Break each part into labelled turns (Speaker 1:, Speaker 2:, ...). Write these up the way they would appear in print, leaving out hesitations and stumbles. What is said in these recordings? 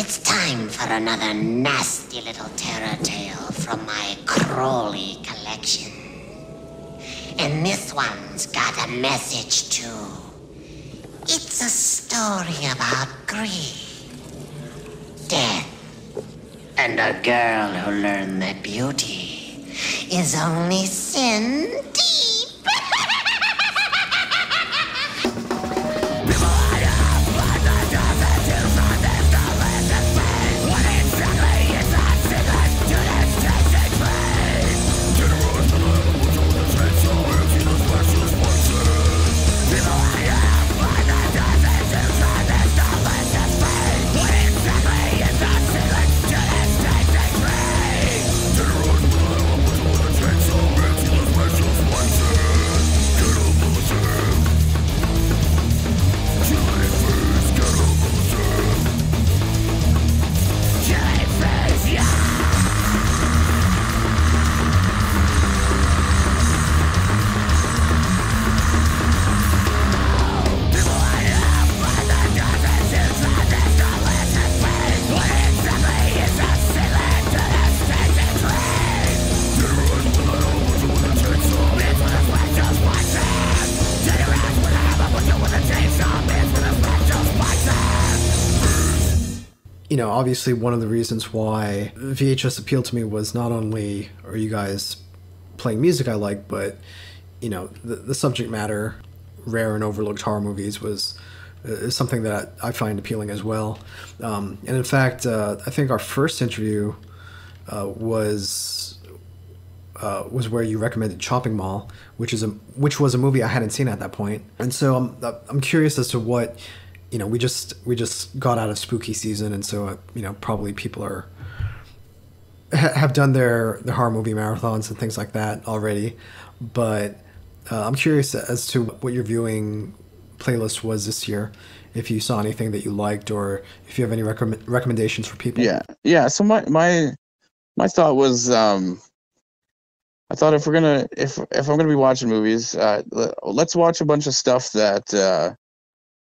Speaker 1: It's time for another nasty little terror tale from my Crowley collection. And this one's got a message too. It's a story about grief, death, and a girl who learned that beauty is only sin deep.
Speaker 2: You know, obviously one of the reasons why VHS appealed to me was not only are you guys playing music I like, but, you know, the subject matter, rare and overlooked horror movies, is something that I find appealing as well. And in fact, I think our first interview was where you recommended Chopping Mall, which was a movie I hadn't seen at that point. And so I'm curious as to what, you know, we just got out of spooky season, and so you know, probably people have done their horror movie marathons and things like that already. But I'm curious as to what your viewing playlist was this year. If you saw anything that you liked, or if you have any recommendations for people.
Speaker 3: Yeah. So my thought was, I thought if I'm gonna be watching movies, let's watch a bunch of stuff that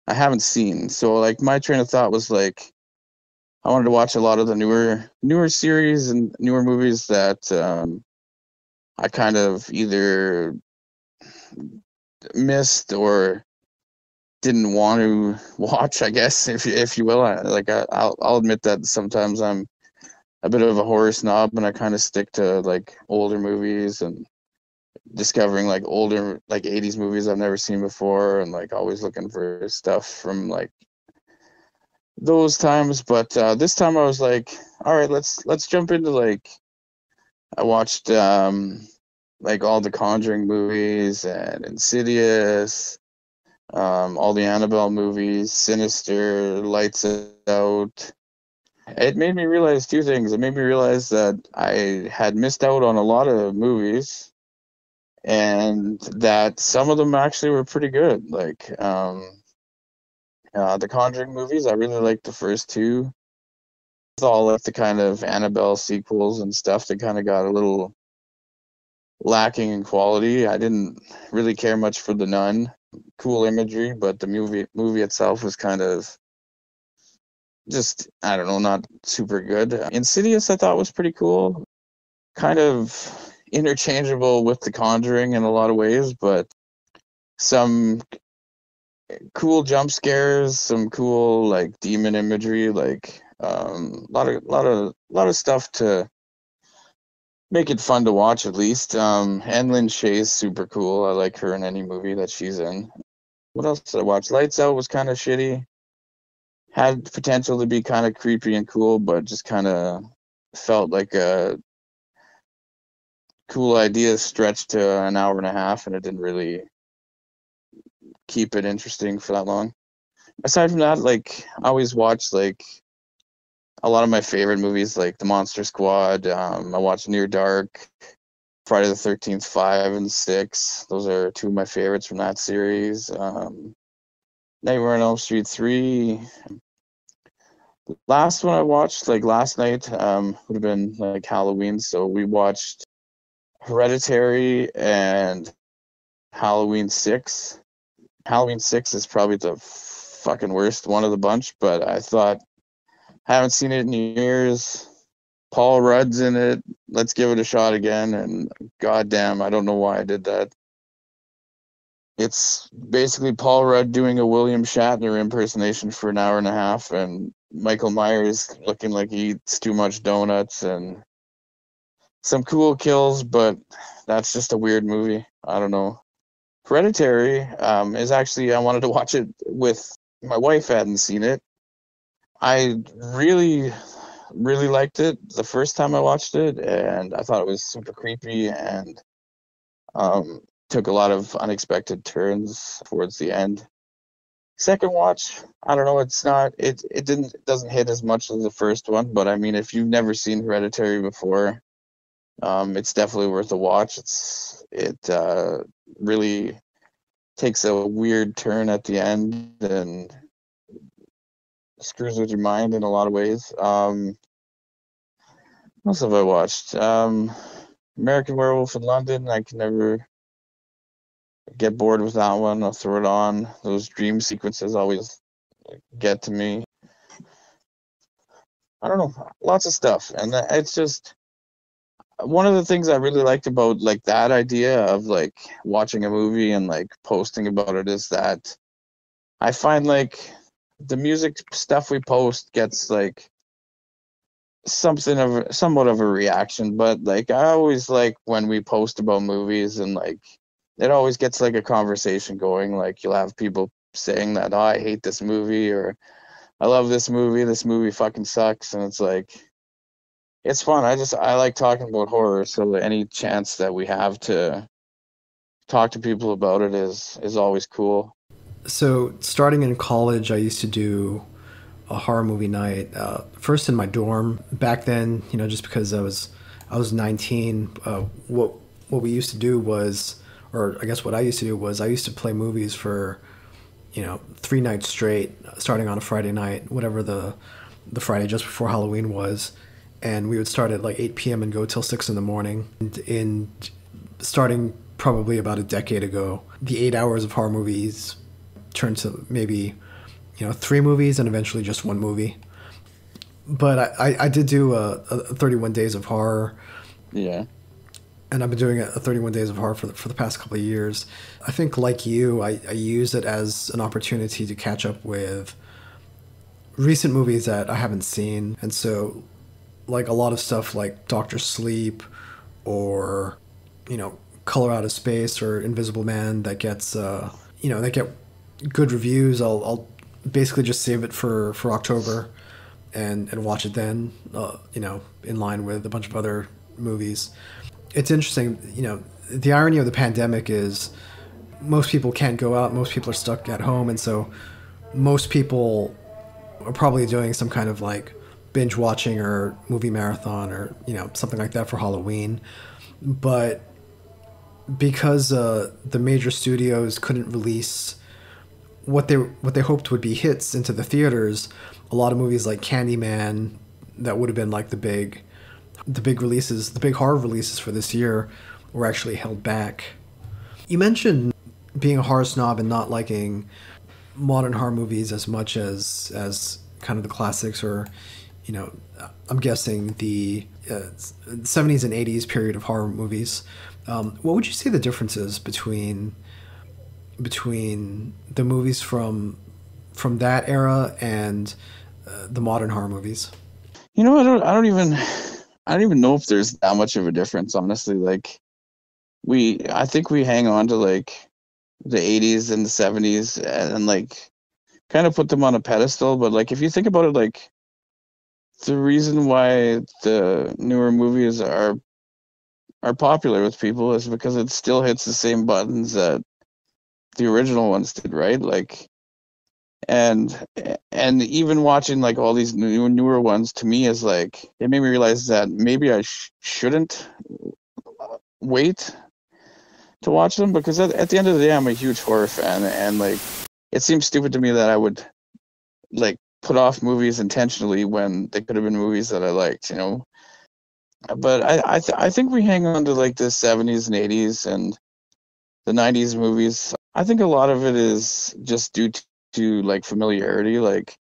Speaker 3: I haven't seen. So like my train of thought was like, I wanted to watch a lot of the newer series and newer movies that I kind of either missed or didn't want to watch, I guess, if you will. I'll admit that sometimes I'm a bit of a horror snob, and I kind of stick to like older movies and discovering like older like 80s movies I've never seen before, and like always looking for stuff from like those times. But this time I was like, all right, let's jump into like, I watched like all the Conjuring movies and Insidious, all the Annabelle movies, Sinister, Lights Out. It made me realize two things. It made me realize that I had missed out on a lot of movies, and that some of them actually were pretty good. Like the Conjuring movies, I really liked the first two. It's all like the kind of Annabelle sequels and stuff that kind of got a little lacking in quality. I didn't really care much for The Nun. Cool imagery, but the movie itself was kind of just, I don't know, not super good. Insidious I thought was pretty cool. Kind of interchangeable with The Conjuring in a lot of ways, but some cool jump scares, some cool like demon imagery, like lot of stuff to make it fun to watch at least. And Lynn Shaye's super cool. I like her in any movie that she's in. What else did I watch? Lights Out was kind of shitty. Had potential to be kind of creepy and cool, but just kind of felt like a cool idea stretched to an hour and a half, and it didn't really keep it interesting for that long. Aside from that, like I always watch like a lot of my favorite movies, like The Monster Squad. I watched Near Dark, Friday the 13th 5 and 6. Those are two of my favorites from that series. Nightmare on Elm Street 3. The last one I watched like last night would have been like Halloween, so we watched Hereditary and Halloween 6. Halloween 6 is probably the fucking worst one of the bunch, but I thought Haven't seen it in years. Paul Rudd's in it. Let's give it a shot again. And goddamn, I don't know why I did that. It's basically Paul Rudd doing a William Shatner impersonation for an hour and a half, and Michael Myers looking like he eats too much donuts, and some cool kills, but that's just a weird movie. I don't know. Hereditary is actually, I wanted to watch it with my wife, hadn't seen it. I really, really liked it the first time I watched it, and I thought it was super creepy and took a lot of unexpected turns towards the end. Second watch, I don't know, it doesn't hit as much as the first one, but I mean, if you've never seen Hereditary before, it's definitely worth a watch. It really takes a weird turn at the end and screws with your mind in a lot of ways. What else have I watched? American Werewolf in London. I can never get bored with that one. I'll throw it on. Those dream sequences always get to me. I don't know, lots of stuff, and it's just one of the things I really liked about like that idea of like watching a movie and like posting about it is that I find like the music stuff we post gets like somewhat of a reaction, but like I always like when we post about movies and like it always gets like a conversation going. Like you'll have people saying that, oh, I hate this movie, or I love this movie fucking sucks, and it's like it's fun. I like talking about horror, so any chance that we have to talk to people about it is always cool.
Speaker 2: So starting in college, I used to do a horror movie night. First in my dorm. Back then, just because I was 19. What we used to do was, or I guess what I used to do was, I used to play movies for 3 nights straight, starting on a Friday night, whatever the Friday just before Halloween was, and we would start at like 8 p.m. and go till 6 in the morning. And starting probably about a decade ago, the 8 hours of horror movies turned to maybe 3 movies and eventually just 1 movie. But I did do a 31 Days of Horror.
Speaker 3: Yeah.
Speaker 2: And I've been doing a 31 Days of Horror for the past couple of years. I think, like you, I use it as an opportunity to catch up with recent movies that I haven't seen. And so, like a lot of stuff like Doctor Sleep or, Color Out of Space or Invisible Man that gets, that get good reviews, I'll basically just save it for October and watch it then, in line with a bunch of other movies. It's interesting, the irony of the pandemic is most people can't go out, most people are stuck at home, and so most people are probably doing some kind of like binge watching or movie marathon or, something like that for Halloween. But because the major studios couldn't release what they hoped would be hits into the theaters, a lot of movies like Candyman, that would have been like the big releases, the big horror releases for this year, were actually held back. You mentioned being a horror snob and not liking modern horror movies as much as kind of the classics, or I'm guessing the 70s and 80s period of horror movies. What would you say the difference is between the movies from that era and the modern horror movies?
Speaker 3: I don't even know if there's that much of a difference, honestly. Like I think we hang on to like the 80s and the 70s and like kind of put them on a pedestal, but like if you think about it, like the reason why the newer movies are popular with people is because it still hits the same buttons that the original ones did, right? Like and even watching like all these newer ones, to me, is like it made me realize that maybe I shouldn't wait to watch them, because at the end of the day, I'm a huge horror fan, and like it seems stupid to me that I would like put off movies intentionally when they could have been movies that I liked, But I think we hang on to like the 70s and 80s and the 90s movies. I think a lot of it is just due to like familiarity. Like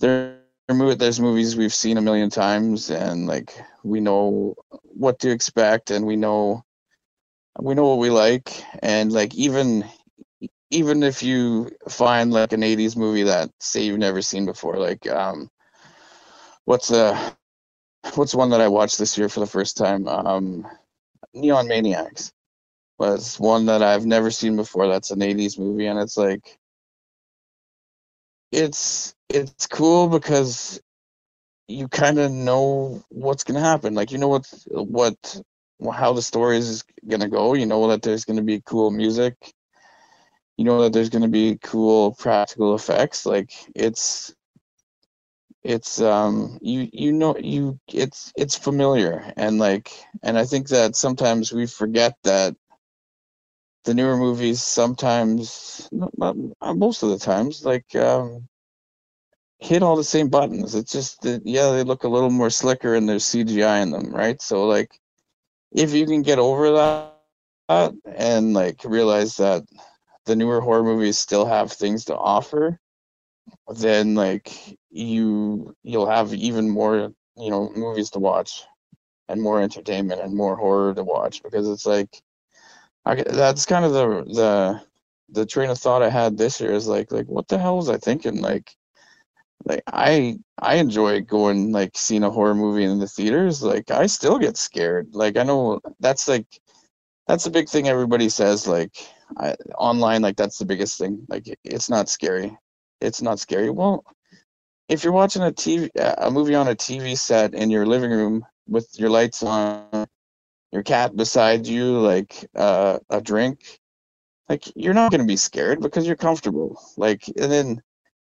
Speaker 3: they're there's movies we've seen a million times, and like we know what to expect, and we know what we like, and like even if you find like an 80s movie that say you've never seen before, like what's one that I watched this year for the first time? Neon Maniacs was one that I've never seen before. That's an 80s movie, and it's like it's cool because you kind of know what's gonna happen. Like, you know how the story is gonna go. You know that there's gonna be cool music. You know that there's gonna be cool practical effects. Like it's it's familiar, and like, and I think that sometimes we forget that the newer movies sometimes, not most of the times, like hit all the same buttons. It's just that, yeah, they look a little more slicker and there's CGI in them, right? So like, if you can get over that and like realize that the newer horror movies still have things to offer, then like you'll have even more, movies to watch, and more entertainment and more horror to watch, because it's like, that's kind of the train of thought I had this year, is like what the hell was I thinking? Like I enjoy going, like, seeing a horror movie in the theaters. Like, I still get scared. Like, I know that's the big thing everybody says, like, online, like, that's the biggest thing. Like, it's not scary. It's not scary. Well, if you're watching a movie on a TV set in your living room with your lights on, your cat beside you, like a drink, like, you're not going to be scared because you're comfortable. Like, and then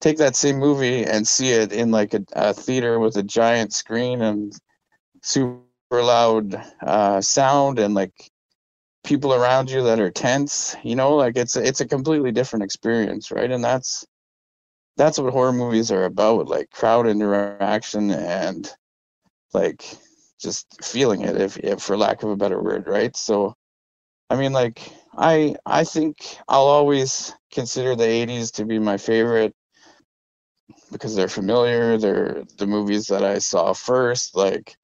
Speaker 3: take that same movie and see it in like a theater with a giant screen and super loud sound, and like people around you that are tense, like it's a completely different experience, right? And that's what horror movies are about, like crowd interaction and like just feeling it, if for lack of a better word, right? So I mean, like, I think I'll always consider the 80s to be my favorite, because they're familiar. They're the movies that I saw first. Like,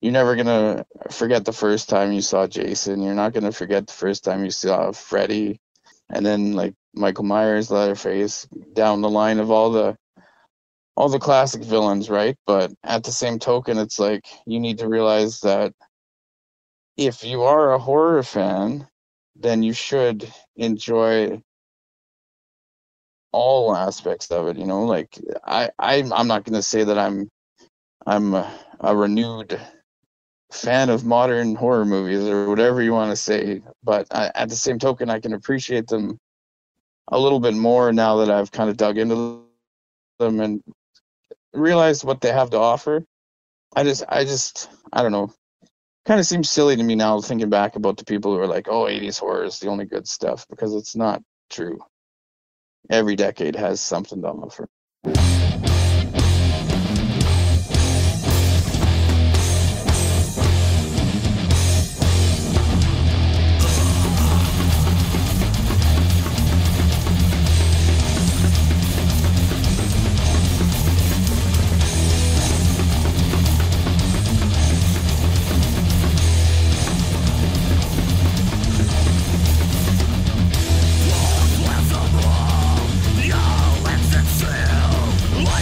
Speaker 3: you're never gonna forget the first time you saw Jason. You're not gonna forget the first time you saw Freddy, and then like Michael Myers, Leatherface, down the line of all the classic villains, right? But at the same token, it's like, you need to realize that if you are a horror fan, then you should enjoy all aspects of it. Like, I'm not going to say that I'm a renewed fan of modern horror movies or whatever you want to say, but at the same token, I can appreciate them a little bit more now that I've kind of dug into them and realized what they have to offer. I don't know. Kind of seems silly to me now, thinking back about the people who are like, oh, 80s horror is the only good stuff, because it's not true. Every decade has something to offer.
Speaker 4: Your lips and seal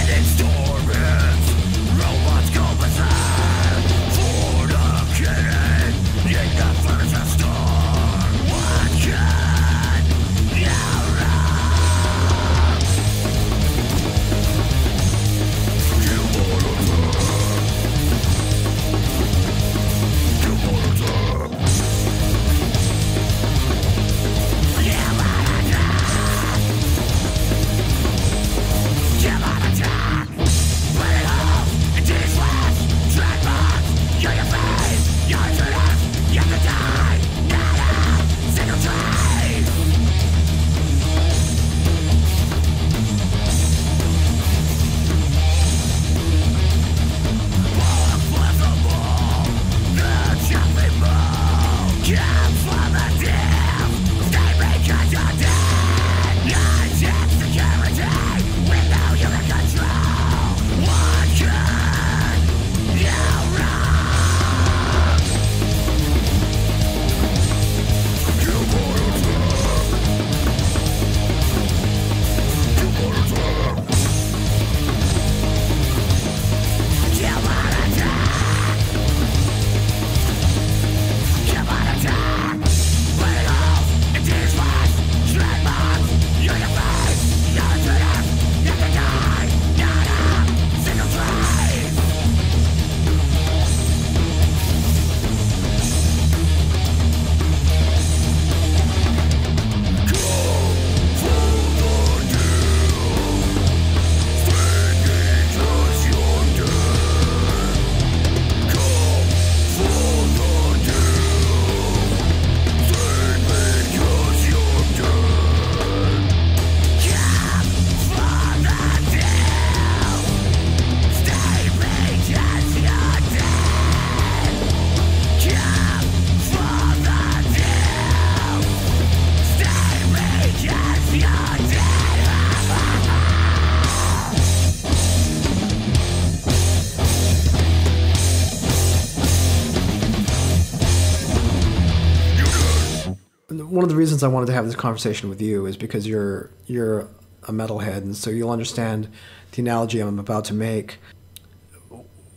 Speaker 2: one of the reasons I wanted to have this conversation with you is because you're a metalhead, and so you'll understand the analogy I'm about to make.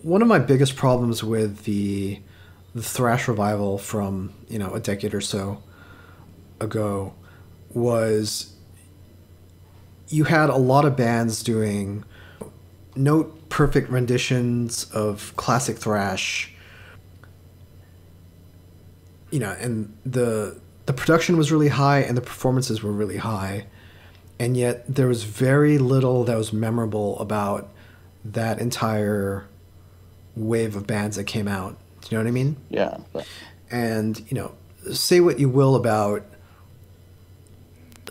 Speaker 2: One of my biggest problems with the thrash revival from, a decade or so ago was you had a lot of bands doing note perfect renditions of classic thrash, and the production was really high and the performances were really high, and yet there was very little that was memorable about that entire wave of bands that came out. Do you know what I mean?
Speaker 3: Yeah.
Speaker 2: And, say what you will about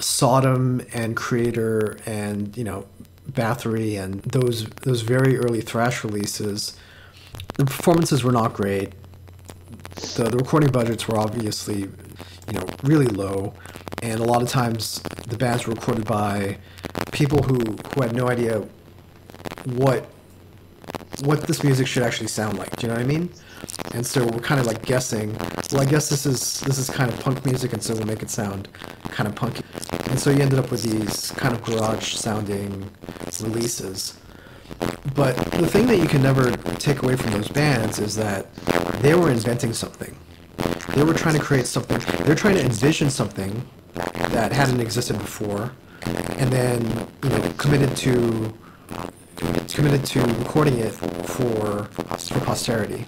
Speaker 2: Sodom and Creator and, Bathory and those very early thrash releases, the performances were not great. The recording budgets were obviously, really low, and a lot of times the bands were recorded by people who had no idea what this music should actually sound like. Do you know what I mean? And so we're kind of like guessing, well, I guess this is kind of punk music, and so we'll make it sound kind of punky. And so you ended up with these kind of garage sounding releases. But the thing that you can never take away from those bands is that they were inventing something. They were trying to create something. They were trying to envision something that hadn't existed before, and then committed to recording it for posterity.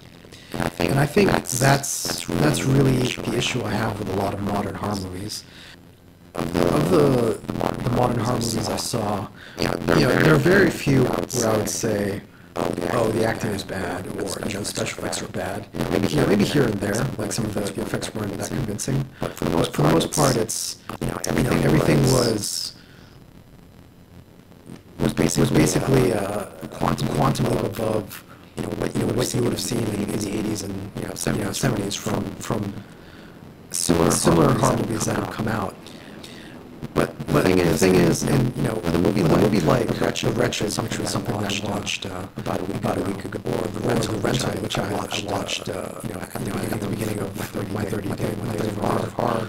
Speaker 2: And I think that's really the issue I have with a lot of modern horror movies. Of the modern horror movies I saw, there are very few where I would say, oh, the acting is bad, or the special effects are bad. Maybe here and there, like some of the effects weren't that convincing. But for the most part, it's everything was basically a quantum leap above what you would have seen in the 80s and 70s from similar horror movies that have come out. But the thing is, and with a movie like The Wretches, which was something that I watched about a week ago, or The Rental, which I watched at the beginning of my 30th day when they were horror.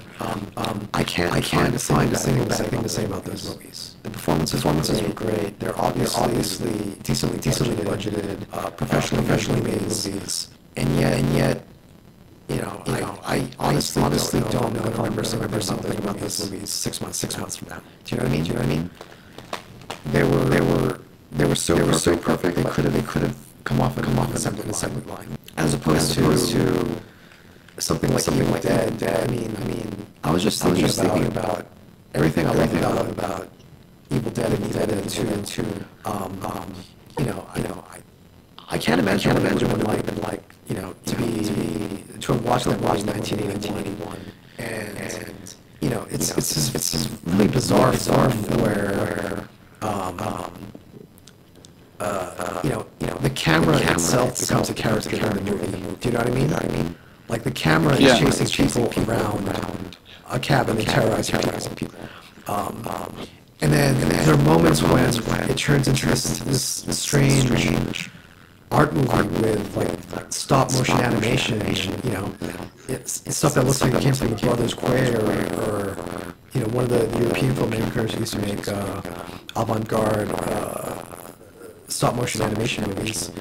Speaker 2: I can't find a single bad thing to say about those movies. The performances were great. They're obviously decently budgeted, professionally made movies, and yet. I honestly don't remember something about these movies 6 months from now. Do you know what I mean? They were so perfect. They could have come off an assembly line, as opposed to something like Dead. I mean, I was just thinking about everything I love about Evil Dead and Evil Dead 2. I can't imagine what it would have been like, to have watched 1981, and it's this really bizarre form where the camera itself becomes a character in the movie. Do you know what I mean? Like the camera is chasing people around a cabin and terrorizing people. And then there are moments when it turns into this strange art movie with like stop motion animation. It's stuff that looks like it came from the Brothers Quay or one of the European filmmakers who used to make avant-garde stop motion animation movies.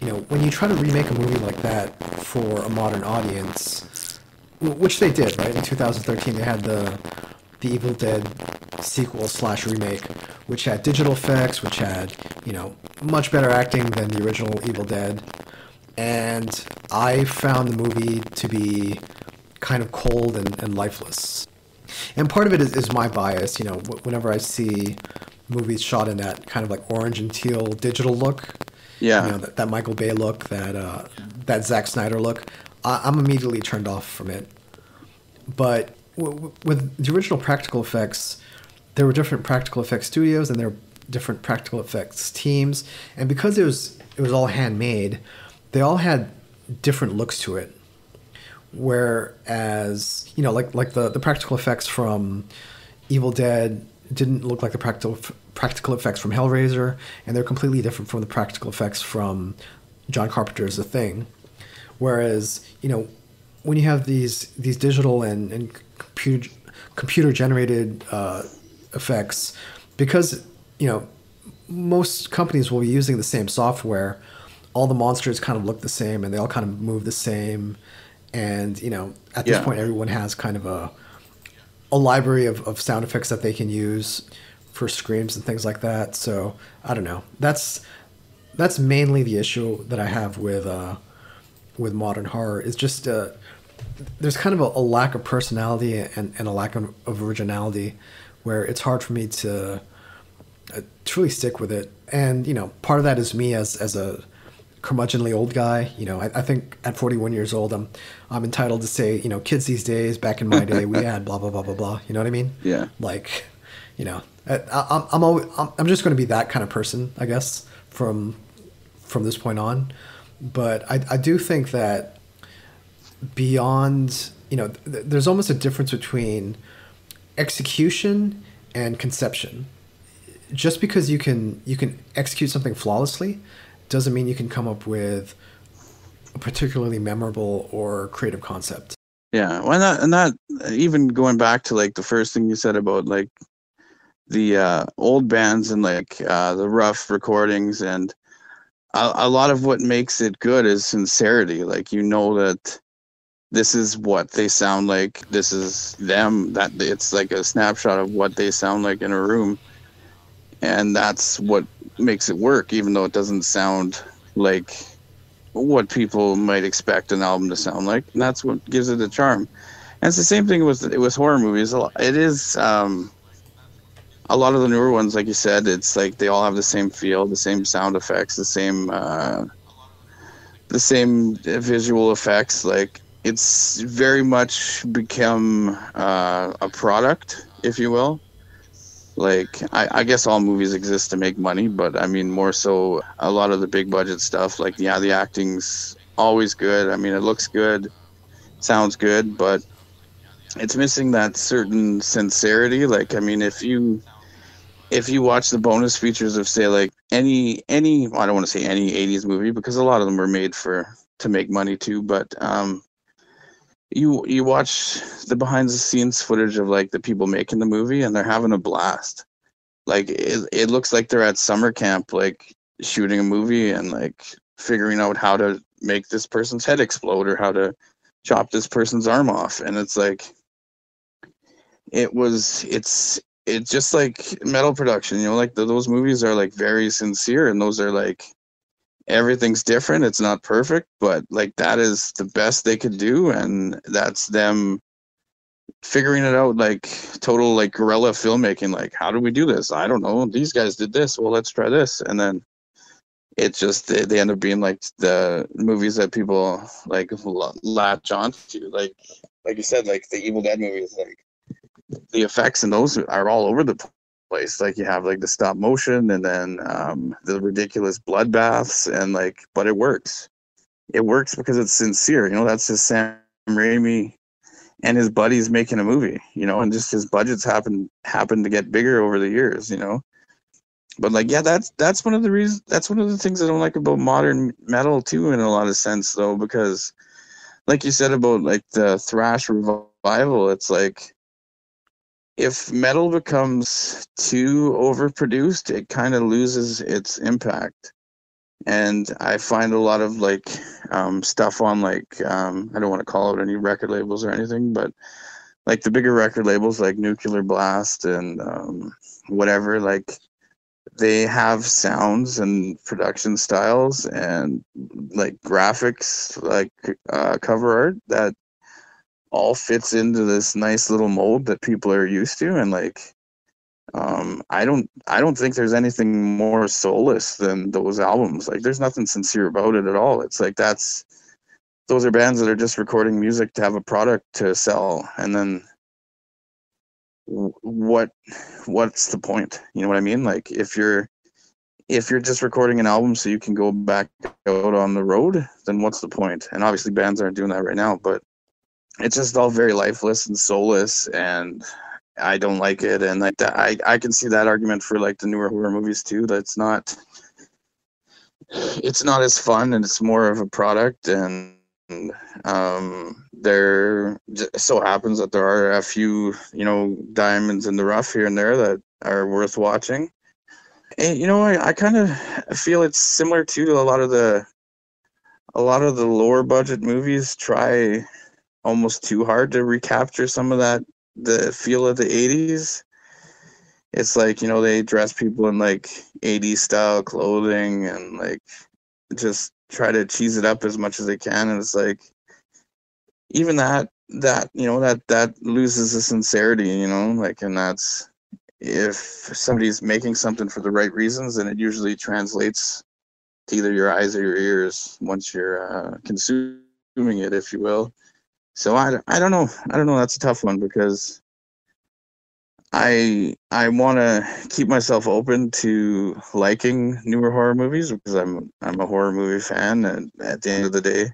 Speaker 2: When you try to remake a movie like that for a modern audience, which they did, right? In 2013, they had the Evil Dead sequel / remake, which had digital effects, which had, much better acting than the original Evil Dead. And I found the movie to be kind of cold and lifeless. And part of it is my bias, whenever I see movies shot in that kind of like orange and teal digital look, that Michael Bay look, that Zack Snyder look, I'm immediately turned off from it. But with the original practical effects, there were different practical effects studios and there were different practical effects teams, and because it was all handmade, they all had different looks to it. Whereas like the practical effects from Evil Dead didn't look like the practical effects from Hellraiser, and they're completely different from the practical effects from John Carpenter's The Thing. Whereas when you have these digital and computer generated effects, because most companies will be using the same software. All the monsters kind of look the same, and they all kind of move the same. And at this point, everyone has kind of a library of sound effects that they can use for screams and things like that. So I don't know. That's mainly the issue that I have with modern horror. Is just there's kind of a lack of personality and a lack of originality, where it's hard for me to really stick with it. And part of that is me as a curmudgeonly old guy. I think at 41 years old, I'm entitled to say, kids these days, back in my day, we had blah blah blah blah blah. You know what I mean?
Speaker 3: Yeah.
Speaker 2: Like, I'm just going to be that kind of person, I guess, from this point on. But I do think that beyond, there's almost a difference between execution and conception. Just because you can execute something flawlessly doesn't mean you can come up with a particularly memorable or creative concept.
Speaker 3: Yeah, well, and that even going back to like the first thing you said about like the old bands and like the rough recordings, and a lot of what makes it good is sincerity. Like, that this is what they sound like, this is them, that it's like a snapshot of what they sound like in a room, and that's what makes it work, even though it doesn't sound like what people might expect an album to sound like. And that's what gives it a charm. And it's the same thing with horror movies. It is a lot of the newer ones, like you said, it's like they all have the same feel, the same sound effects, the same visual effects. Like, it's very much become a product, if you will. Like, I guess all movies exist to make money, but I mean, more so a lot of the big budget stuff, like, yeah, the acting's always good. I mean, it looks good, sounds good, but it's missing that certain sincerity. Like, I mean, if you watch the bonus features of, say, like any I don't want to say any 80s movie, because a lot of them were made to make money too, but you watch the behind the scenes footage of like the people making the movie, and they're having a blast. Like, it looks like they're at summer camp, like shooting a movie and like figuring out how to make this person's head explode or how to chop this person's arm off. And it's like, it's just like metal production, like those movies are like very sincere, and those are like, everything's different. It's not perfect, but like, that is the best they could do, and that's them figuring it out, like total like guerrilla filmmaking. Like, how do we do this? I don't know. These guys did this. Well, let's try this, and then it's just they end up being like the movies that people like latch on to. Like you said, like the Evil Dead movies, like the effects in those are all over the place. Like, you have like the stop motion, and then the ridiculous bloodbaths, and like, but it works because it's sincere. That's just Sam Raimi and his buddies making a movie, and just his budgets happen to get bigger over the years, but like, yeah, that's one of the reasons, that's one of the things I don't like about modern metal too, in a lot of sense, though, because like you said about like the thrash revival, it's like, if metal becomes too overproduced, it kind of loses its impact. And I find a lot of like stuff on like I don't want to call out any record labels or anything, but like the bigger record labels like Nuclear Blast and whatever, like they have sounds and production styles and like graphics, like cover art that all fits into this nice little mold that people are used to. And like, I don't think there's anything more soulless than those albums. Like, there's nothing sincere about it at all. It's like, those are bands that are just recording music to have a product to sell. And then what's the point? You know what I mean? Like, if you're just recording an album so you can go back out on the road, then what's the point? And obviously bands aren't doing that right now, but it's just all very lifeless and soulless, and I don't like it. And like that, I can see that argument for like the newer horror movies too. That's it's not as fun, and it's more of a product. And there so happens that there are a few, diamonds in the rough here and there that are worth watching. And I kind of feel it's similar to a lot of the lower budget movies try almost too hard to recapture some of the feel of the 80s. It's like, they dress people in like 80s style clothing and like just try to cheese it up as much as they can. And it's like, even that loses the sincerity, like, and that's, if somebody's making something for the right reasons, then it usually translates to either your eyes or your ears once you're consuming it, if you will. So I don't know. That's a tough one, because I want to keep myself open to liking newer horror movies, because I'm a horror movie fan at the end of the day.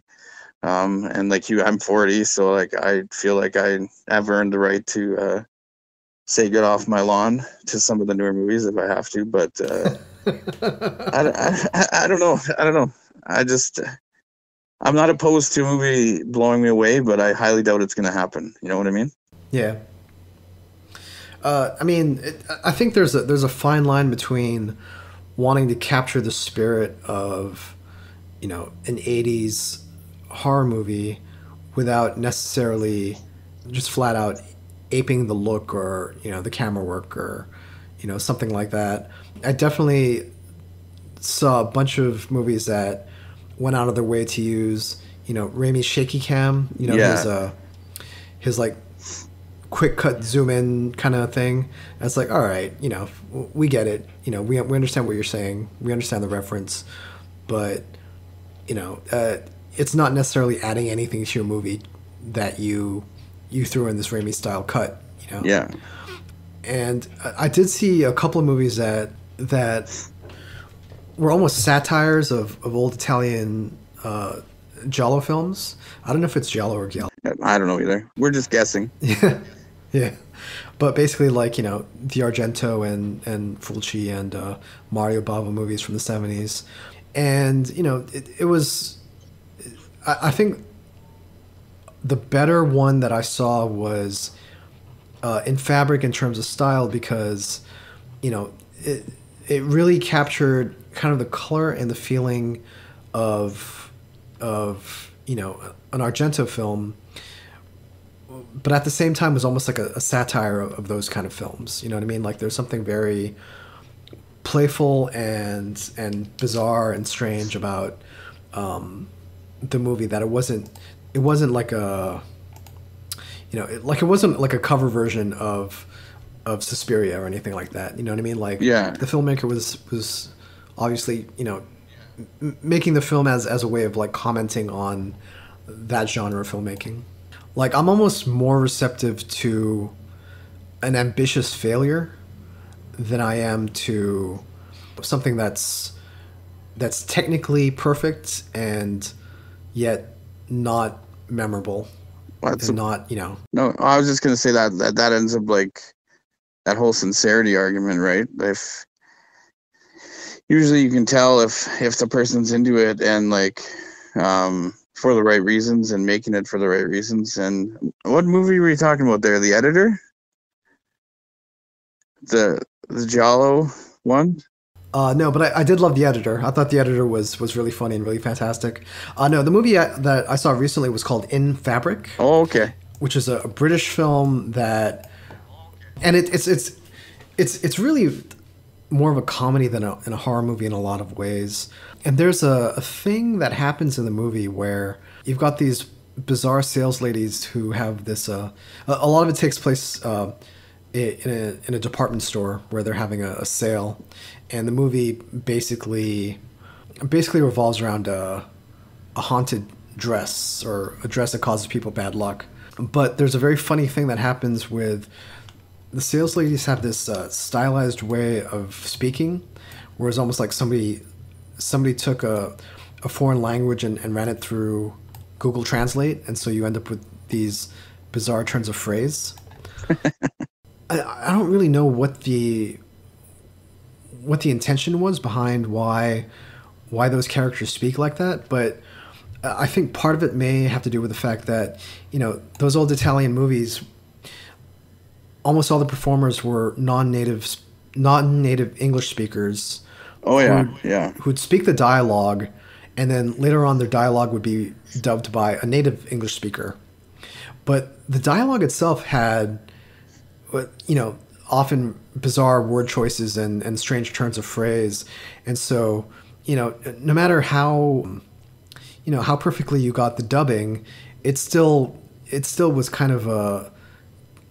Speaker 3: And like you, I'm 40, so like I feel like I have earned the right to say get off my lawn to some of the newer movies if I have to. But I don't know. I'm not opposed to a movie blowing me away, but I highly doubt it's going to happen. You know what I mean? Yeah.
Speaker 2: I think there's a fine line between wanting to capture the spirit of, an 80s horror movie without necessarily just flat out aping the look or, the camera work or, something like that. I definitely saw a bunch of movies that went out of their way to use, Raimi's shaky cam, his like quick cut zoom in kind of thing. And it's like, all right, we get it. We understand what you're saying. We understand the reference, but it's not necessarily adding anything to your movie that you threw in this Raimi style cut,
Speaker 3: Yeah.
Speaker 2: And I did see a couple of movies that were almost satires of old Italian giallo films. I don't know if it's giallo or giallo.
Speaker 3: I don't know either. We're just guessing.
Speaker 2: Yeah. But basically, like, the Argento and Fulci and Mario Bava movies from the 70s. And, it was... I think the better one that I saw was in Fabric in terms of style, because, it really captured kind of the color and the feeling of an Argento film, but at the same time was almost like a satire of those kind of films. You know what I mean? Like, there's something very playful and bizarre and strange about the movie, that it wasn't like a it wasn't like a cover version of Suspiria or anything like that. You know what I mean? Like,
Speaker 3: yeah,
Speaker 2: the filmmaker was obviously making the film as a way of like commenting on that genre of filmmaking. Like, I'm almost more receptive to an ambitious failure than I am to something that's technically perfect and yet not memorable.
Speaker 3: Well,
Speaker 2: and not,
Speaker 3: No, I was just gonna say that ends up like that whole sincerity argument, right? If usually you can tell if the person's into it and like for the right reasons and making it for the right reasons. And what movie were you talking about there? The Editor? The Giallo one?
Speaker 2: No, but I did love The Editor. I thought The Editor was really funny and really fantastic. No, the movie that I saw recently was called In Fabric.
Speaker 3: Oh, okay.
Speaker 2: Which is a British film that, and it's really more of a comedy than a horror movie in a lot of ways. And there's a thing that happens in the movie where you've got these bizarre sales ladies who have this. A lot of it takes place in a department store where they're having a sale, and the movie basically revolves around a haunted dress, or a dress that causes people bad luck. But there's a very funny thing that happens with the sales ladies. Have this stylized way of speaking, where it's almost like somebody took a foreign language and ran it through Google Translate, and so you end up with these bizarre turns of phrase. I don't really know what the intention was behind why those characters speak like that, but I think part of it may have to do with the fact that, those old Italian movies, almost all the performers were non-native English speakers.
Speaker 3: Oh yeah.
Speaker 2: Who'd speak the dialogue, and then later on their dialogue would be dubbed by a native English speaker. But the dialogue itself had, often bizarre word choices and strange turns of phrase. And so, no matter how perfectly you got the dubbing, it still was kind of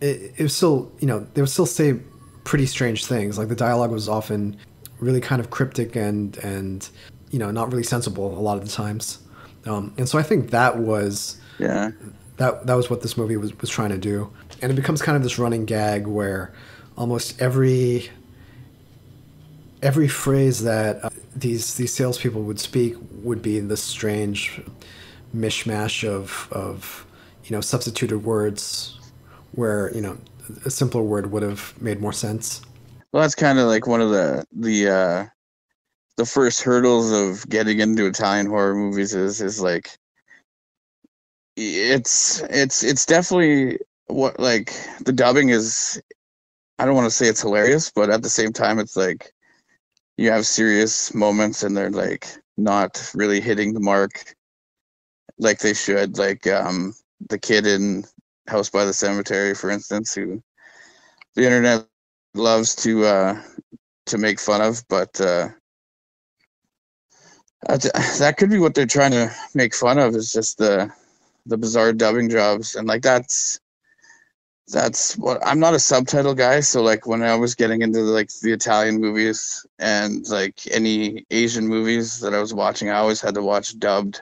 Speaker 2: it was still, they would still say pretty strange things. Like the dialogue was often really kind of cryptic and not really sensible a lot of the times. And so I think that was that was what this movie was trying to do. And it becomes kind of this running gag where almost every phrase that these salespeople would speak would be this strange mishmash of substituted words where a simpler word would have made more sense.
Speaker 3: Well, that's kind of like one of the first hurdles of getting into Italian horror movies is like it's definitely what, like, the dubbing is, I don't want to say it's hilarious, but at the same time it's like you have serious moments and they're like not really hitting the mark like they should, like the kid in House by the Cemetery, for instance, who the internet loves to make fun of, but that could be what they're trying to make fun of, is just the bizarre dubbing jobs. And like that's what, I'm not a subtitle guy, so like when I was getting into like the Italian movies and like any Asian movies that I was watching, I always had to watch dubbed.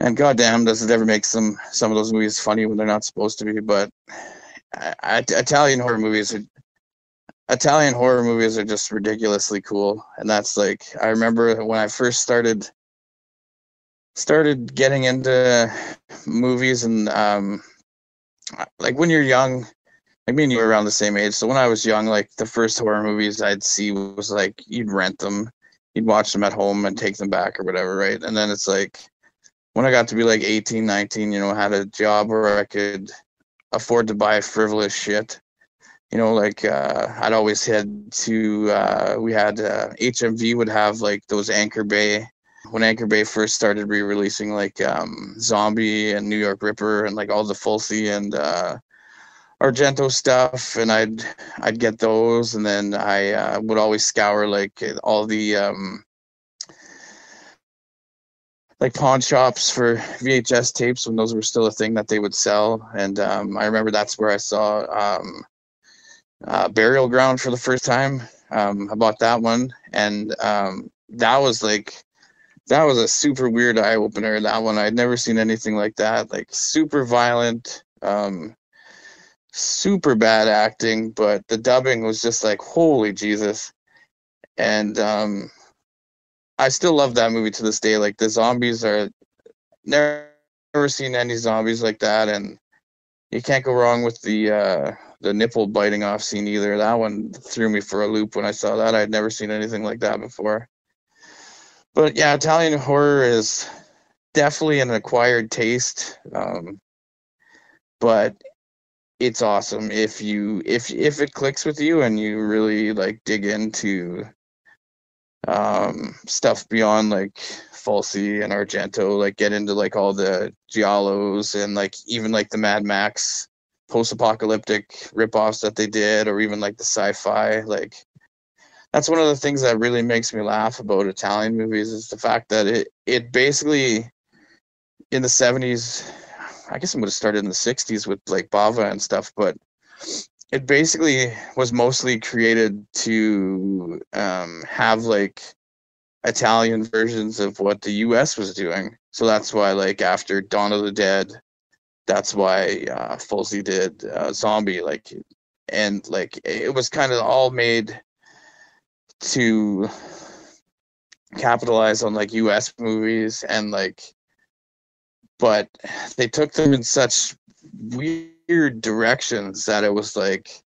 Speaker 3: And goddamn, does it ever make some of those movies funny when they're not supposed to be? But Italian horror movies are just ridiculously cool. And that's like, I remember when I first started getting into movies, and like when you're young, like me and you were around the same age. So when I was young, like the first horror movies I'd see was like, you'd rent them, you'd watch them at home and take them back or whatever, right? And then it's like, when I got to be like 18, 19, had a job where I could afford to buy frivolous shit. Like I'd always head to, we had HMV would have like those Anchor Bay, when Anchor Bay first started re-releasing like Zombie and New York Ripper and like all the Fulci and Argento stuff, and I'd get those, and then I would always scour like all the like pawn shops for VHS tapes when those were still a thing that they would sell. And I remember that's where I saw Burial Ground for the first time. I bought that one, and that was a super weird eye opener. That one, I'd never seen anything like that. Like super violent, super bad acting, but the dubbing was just like, holy Jesus. And I still love that movie to this day. Like the zombies are, never seen any zombies like that, and you can't go wrong with the nipple biting off scene either. That one threw me for a loop when I saw that. I'd never seen anything like that before. But yeah, Italian horror is definitely an acquired taste, but it's awesome if it clicks with you and you really like dig into stuff beyond like Fulci and Argento, like get into like all the giallos and like even like the Mad Max post-apocalyptic ripoffs that they did, or even like the sci-fi. Like that's one of the things that really makes me laugh about Italian movies, is the fact that it basically, in the 70s, I guess it would have started in the 60s with like Bava and stuff, but it basically was mostly created to have like Italian versions of what the US was doing. So that's why like after Dawn of the Dead, that's why Fulci did Zombie, like, and like it was kind of all made to capitalize on like US movies, and like, but they took them in such weird directions that it was like,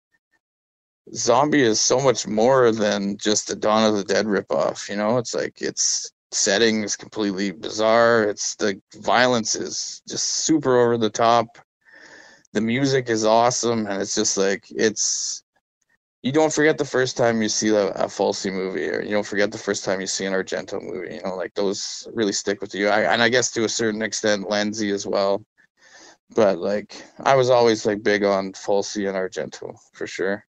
Speaker 3: Zombie is so much more than just a Dawn of the Dead ripoff. It's like, it's setting is completely bizarre. It's the violence is just super over the top. The music is awesome, and it's just like you don't forget the first time you see a Fulci movie, or you don't forget the first time you see an Argento movie. You know, like those really stick with you. And I guess to a certain extent, Lenzi as well. But like, I was always like big on Fulci and Argento for sure.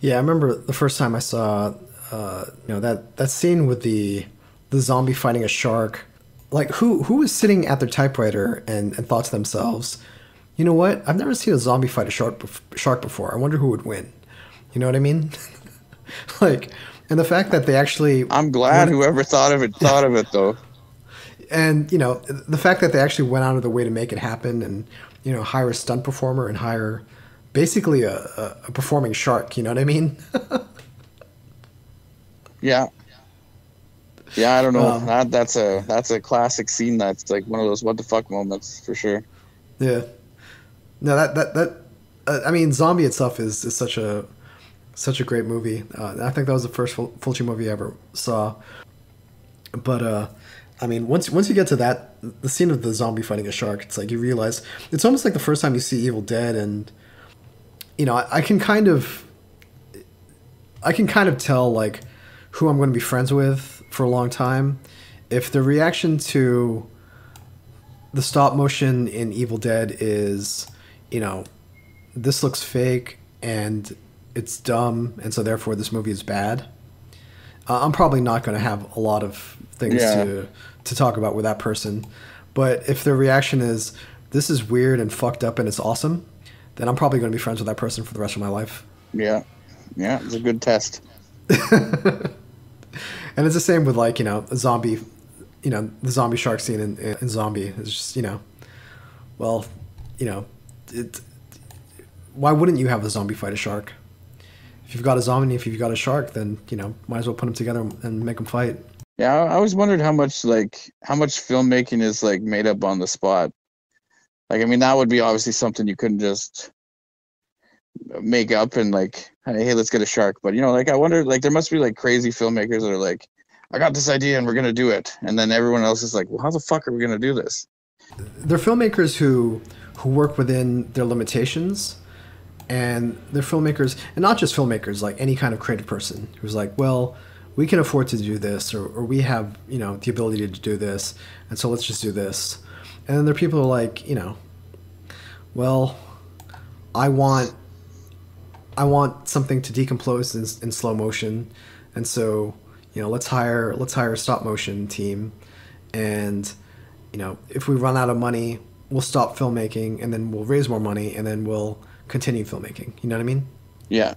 Speaker 2: Yeah, I remember the first time I saw, that scene with the zombie fighting a shark. Like, who was sitting at their typewriter and thought to themselves, you know what? I've never seen a zombie fight a shark before. I wonder who would win. You know what I mean? Like, and the fact that they actually...
Speaker 3: I'm glad whoever thought of it though.
Speaker 2: And, the fact that they actually went out of the way to make it happen and, hire a stunt performer and hire basically a performing shark, you know what I mean?
Speaker 3: Yeah. Yeah, I don't know. That's a classic scene. That's like one of those what the fuck moments for sure.
Speaker 2: Yeah. No, I mean, Zombie itself is such a great movie. I think that was the first Fulci movie I ever saw. But I mean, once you get to that, the scene of the zombie fighting a shark, it's like you realize it's almost like the first time you see Evil Dead, and I can kind of tell like who I'm going to be friends with for a long time if the reaction to the stop motion in Evil Dead is, this looks fake and it's dumb, and so therefore this movie is bad. I'm probably not going to have a lot of things to talk about with that person. But if their reaction is, this is weird and fucked up and it's awesome, then I'm probably going to be friends with that person for the rest of my life.
Speaker 3: Yeah. Yeah, it's a good test.
Speaker 2: And it's the same with like, a zombie, the zombie shark scene in Zombie. It's just, well, it, why wouldn't you have a zombie fight a shark? If you've got a zombie, if you've got a shark, then, might as well put them together and make them fight.
Speaker 3: Yeah, I always wondered how much filmmaking is like made up on the spot. Like, I mean, that would be obviously something you couldn't just make up and like, hey, let's get a shark. But like, I wonder, like, there must be like crazy filmmakers that are like, I got this idea and we're gonna do it, and then everyone else is like, well, how the fuck are we gonna do this?
Speaker 2: They're filmmakers who work within their limitations, and they're filmmakers, and not just filmmakers, like any kind of creative person who's like, well, we can afford to do this, or we have the ability to do this, and so let's just do this. And then there are people who are like, well, I want something to decompose in slow motion, and so let's hire a stop motion team, and if we run out of money, we'll stop filmmaking, and then we'll raise more money, and then we'll continue filmmaking. You know what I mean?
Speaker 3: Yeah.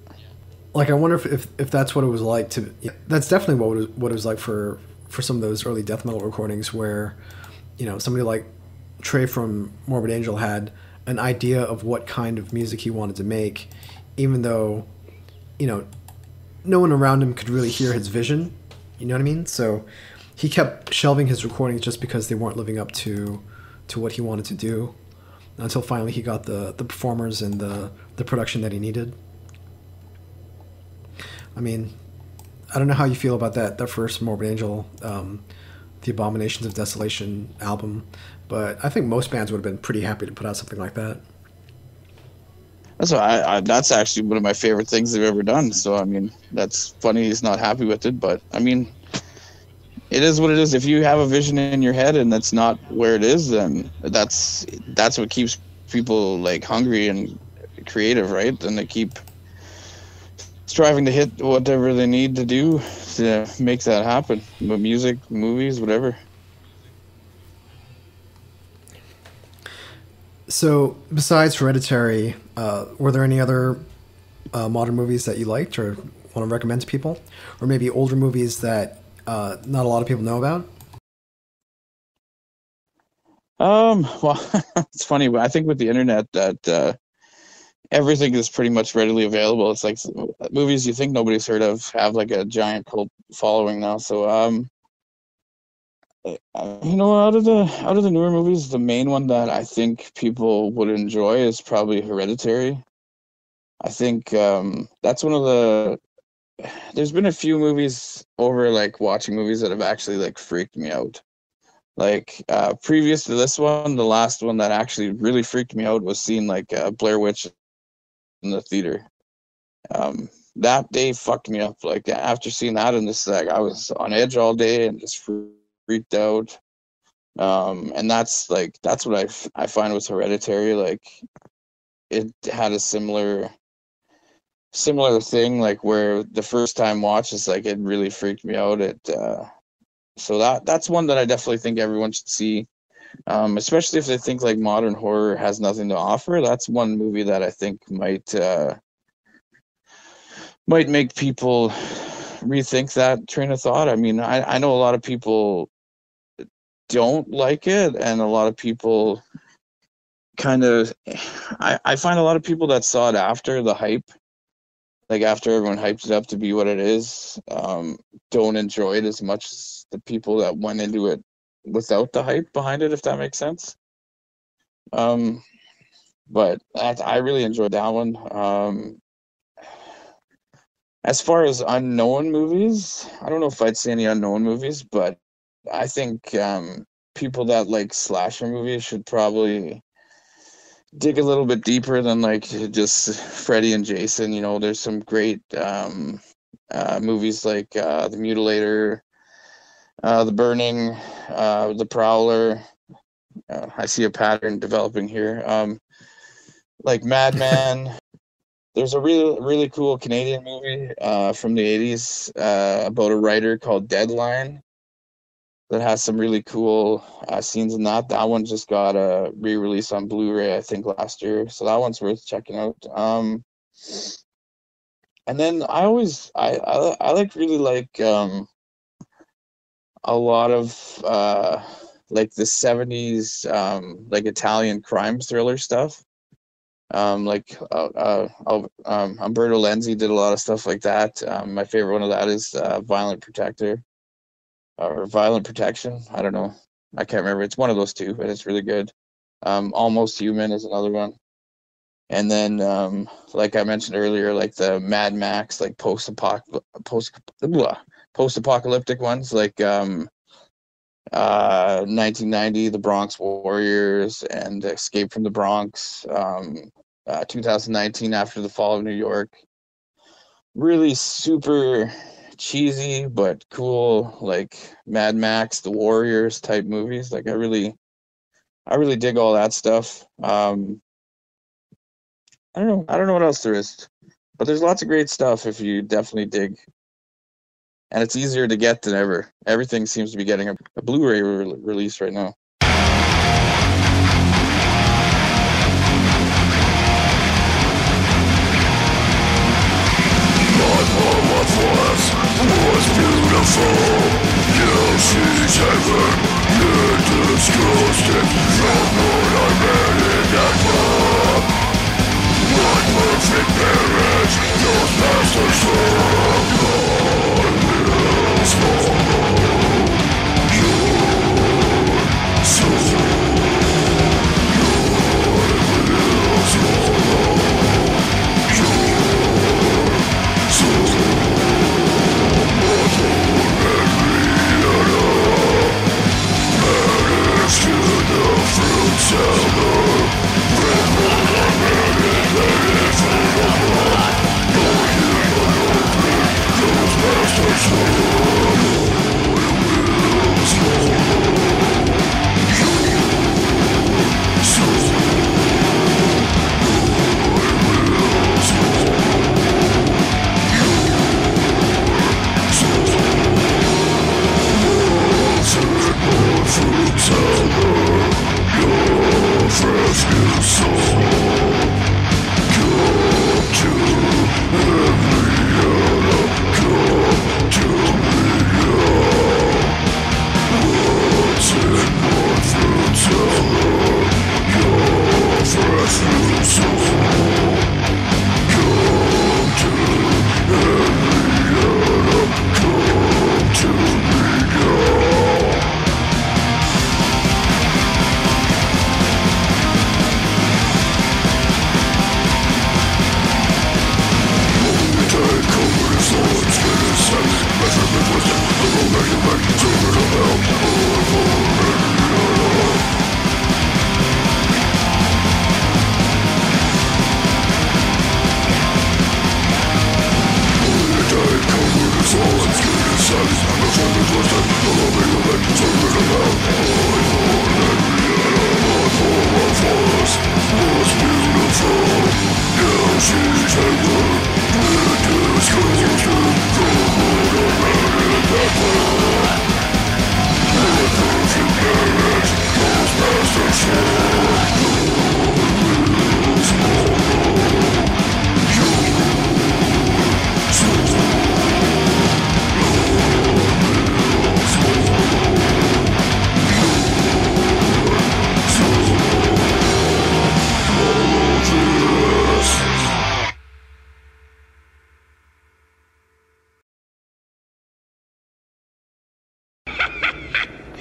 Speaker 2: Like, I wonder if that's what it was like to. That's definitely what it was like for some of those early death metal recordings, where somebody like Trey from Morbid Angel had an idea of what kind of music he wanted to make, even though no one around him could really hear his vision. You know what I mean? So he kept shelving his recordings just because they weren't living up to what he wanted to do, until finally he got the performers and the production that he needed. I mean, I don't know how you feel about that first Morbid Angel, the Abominations of Desolation album, but I think most bands would have been pretty happy to put out something like that.
Speaker 3: That's why that's actually one of my favorite things they've ever done. So I mean, that's funny he's not happy with it, but I mean, it is what it is. If you have a vision in your head and that's not where it is, then that's what keeps people like hungry and creative, right? And they keep striving to hit whatever they need to do to make that happen. But music, movies, whatever.
Speaker 2: So, besides Hereditary, were there any other modern movies that you liked or want to recommend to people? Or maybe older movies that not a lot of people know about?
Speaker 3: Well, it's funny. I think with the internet that everything is pretty much readily available. It's like movies you think nobody's heard of have like a giant cult following now. So, out of the newer movies, the main one that I think people would enjoy is probably Hereditary. I think that's one of the. There's been a few movies over like watching movies that have actually like freaked me out. Like previous to this one, the last one that actually really freaked me out was seeing like Blair Witch in the theater. That day fucked me up. Like after seeing that, and this, like, I was on edge all day and just freaked out. And that's what I find with Hereditary. Like it had a similar thing, like where the first time watch is like it really freaked me out. So that's one that I definitely think everyone should see. Especially if they think like modern horror has nothing to offer. That's one movie that I think might make people rethink that train of thought. I mean, I know a lot of people don't like it, and a lot of people kind of I find a lot of people that saw it after the hype, like after everyone hyped it up to be what it is, don't enjoy it as much as the people that went into it without the hype behind it, if that makes sense. But I really enjoyed that one. As far as unknown movies, I don't know if I'd say any unknown movies, but I think people that like slasher movies should probably dig a little bit deeper than like just Freddy and Jason. There's some great movies like The Mutilator, The Burning, The Prowler. I see a pattern developing here. Like Madman. There's a really cool Canadian movie from the 80s about a writer called Deadline that has some really cool scenes in that. That one just got a re-release on Blu-ray, I think, last year. So that one's worth checking out. And then I like really like a lot of like the 70s like Italian crime thriller stuff. Umberto Lenzi did a lot of stuff like that. My favorite one of that is Violent Protector or Violent Protection. I don't know. I can't remember. It's one of those two, but it's really good. Almost Human is another one. And then, like I mentioned earlier, like the Mad Max, like post-apocalyptic ones, like 1990, The Bronx Warriors, and Escape from the Bronx. 2019, After the Fall of New York. Really super cheesy but cool, like Mad Max, The Warriors type movies. Like I really dig all that stuff. I don't know what else there is, but there's lots of great stuff if you definitely dig. And it's easier to get than ever. Everything seems to be getting a Blu-ray release right now. Was beautiful. Yeah, she's heaven. You're disgusting. From what I read in that book. One perfect marriage. Yours past the soul. I will swallow your soul.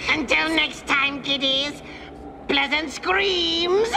Speaker 1: Until next time, kiddies, pleasant screams!